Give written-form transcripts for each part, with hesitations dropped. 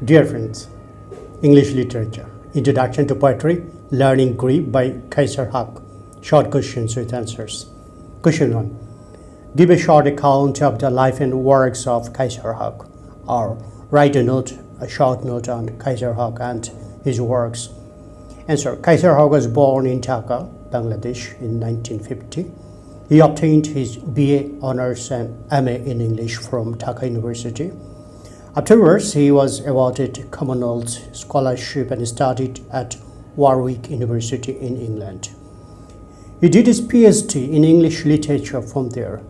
Dear friends, English Literature, Introduction to Poetry, Learning Grief by Kaiser Haq. Short questions with answers. Question 1. Give a short account of the life and works of Kaiser Haq, or write a short note on Kaiser Haq and his works. Answer. Kaiser Haq was born in Dhaka, Bangladesh in 1950. He obtained his BA Honours and MA in English from Dhaka University. Afterwards, he was awarded Commonwealth Scholarship and studied at Warwick University in England. He did his PhD in English literature from there.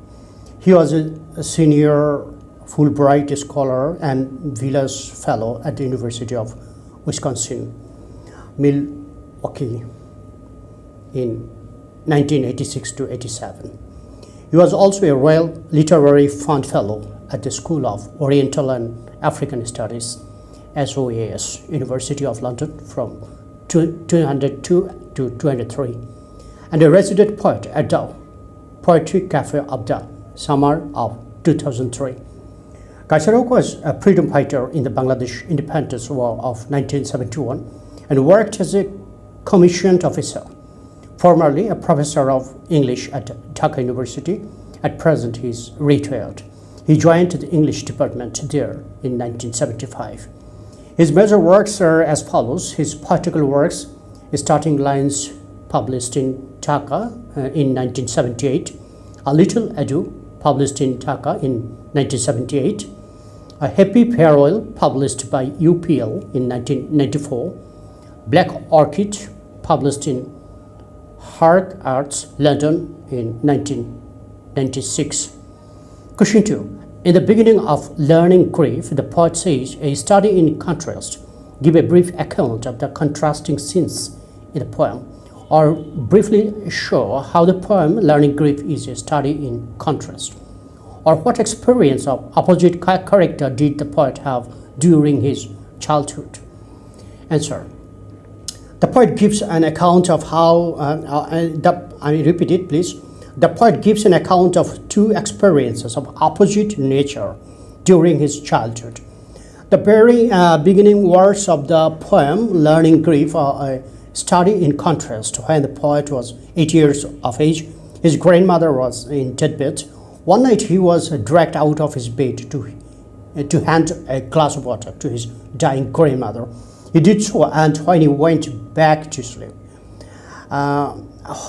He was a senior Fulbright scholar and Villas Fellow at the University of Wisconsin, Milwaukee in 1986 to 87. He was also a Royal Literary Fund Fellow at the School of Oriental and African Studies, SOAS, University of London from 202 to 203, and a resident poet at the Poetry Cafe of the summer of 2003. Kaiser Haq was a freedom fighter in the Bangladesh Independence War of 1971 and worked as a commissioned officer, formerly a professor of English at Dhaka University. At present, he is retired. He joined the English department there in 1975. His major works are as follows. His poetical works, Starting Lines, published in Dhaka in 1978, A Little Ado, published in Dhaka in 1978, A Happy Farewell, published by UPL in 1994, Black Orchid, published in Hark Arts, London in 1996. Question 2. In the beginning of Learning Grief, the poet says, a study in contrast. Give a brief account of the contrasting scenes in the poem, or briefly show how the poem Learning Grief is a study in contrast, or what experience of opposite character did the poet have during his childhood. Answer. The poet gives an account of how, I repeat it please. The poet gives an account of two experiences of opposite nature during his childhood. The very beginning words of the poem, Learning Grief, are a study in contrast. When the poet was 8 years of age, his grandmother was in deathbed. One night he was dragged out of his bed to hand a glass of water to his dying grandmother. He did so, and when he went back to sleep,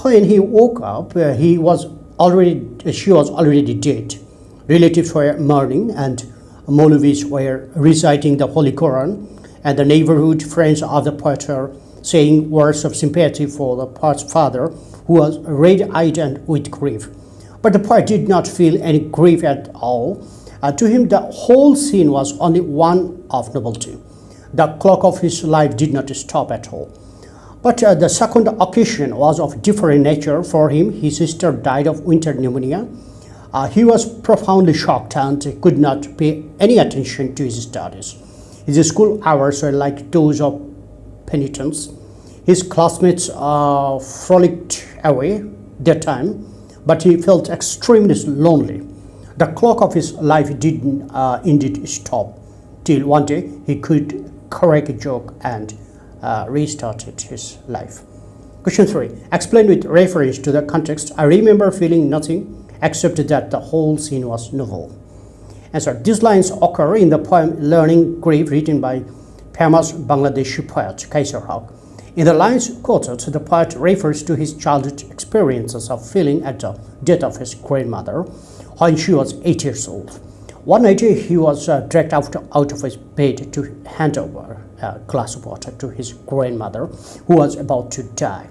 when he woke up, she was already dead. Relatives were mourning, and Maulvis were reciting the Holy Quran, and the neighborhood friends of the poet were saying words of sympathy for the poet's father, who was red-eyed and with grief. But the poet did not feel any grief at all. To him, the whole scene was only one of novelty. The clock of his life did not stop at all. But the second occasion was of different nature for him. His sister died of winter pneumonia. He was profoundly shocked and could not pay any attention to his studies. His school hours were like those of penitence. His classmates frolicked away that time, but he felt extremely lonely. The clock of his life did indeed stop, till one day he could crack a joke and restarted his life. Question 3. Explain with reference to the context. I remember feeling nothing except that the whole scene was novel. Answer. These lines occur in the poem Learning Grief, written by famous Bangladeshi poet Kaiser Haq. In the lines quoted, the poet refers to his childhood experiences of feeling at the death of his grandmother when she was 8 years old. One night he was dragged out of his bed to hand over a glass of water to his grandmother, who was about to die.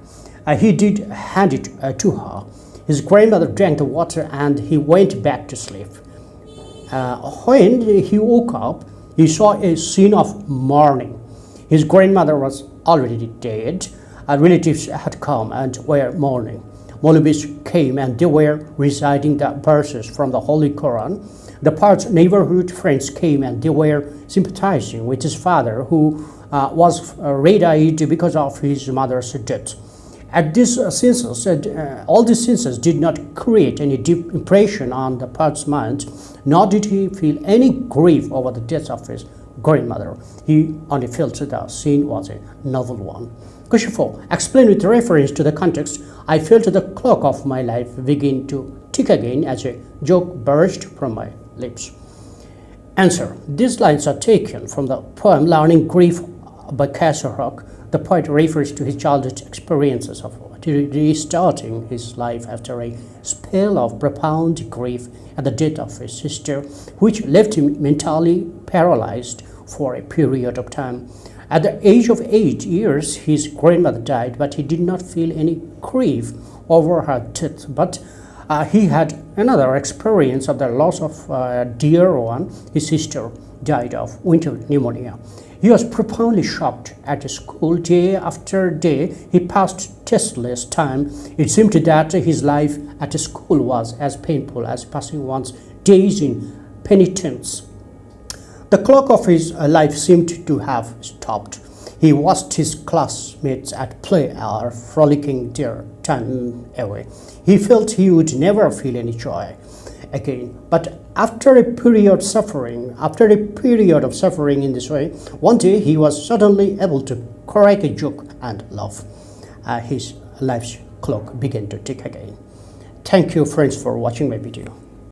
He did hand it to her. His grandmother drank the water and he went back to sleep. When he woke up, he saw a scene of mourning. His grandmother was already dead. Relatives had come and were mourning. Maulvis came and they were reciting the verses from the Holy Quran. The poet's neighborhood friends came and they were sympathizing with his father, who was red-eyed because of his mother's death. At this census, all these census did not create any deep impression on the poet's mind, nor did he feel any grief over the death of his grandmother. He only felt the scene was a novel one. Question 4. Explain with reference to the context. I felt the clock of my life begin to tick again as a joke burst from my lips. Answer. These lines are taken from the poem Learning Grief by Castlehawk. The poet refers to his childhood experiences of restarting his life after a spell of profound grief at the death of his sister, which left him mentally paralyzed for a period of time. At the age of 8 years, his grandmother died, but he did not feel any grief over her death. But he had another experience of the loss of a dear one. His sister died of winter pneumonia. He was profoundly shocked at school. Day after day, he passed tasteless time. It seemed that his life at school was as painful as passing one's days in penitence. The clock of his life seemed to have stopped. He watched his classmates at play or frolicking their time away. He felt he would never feel any joy again. But after a period of suffering in this way, one day he was suddenly able to crack a joke and laugh. His life's clock began to tick again. Thank you, friends, for watching my video.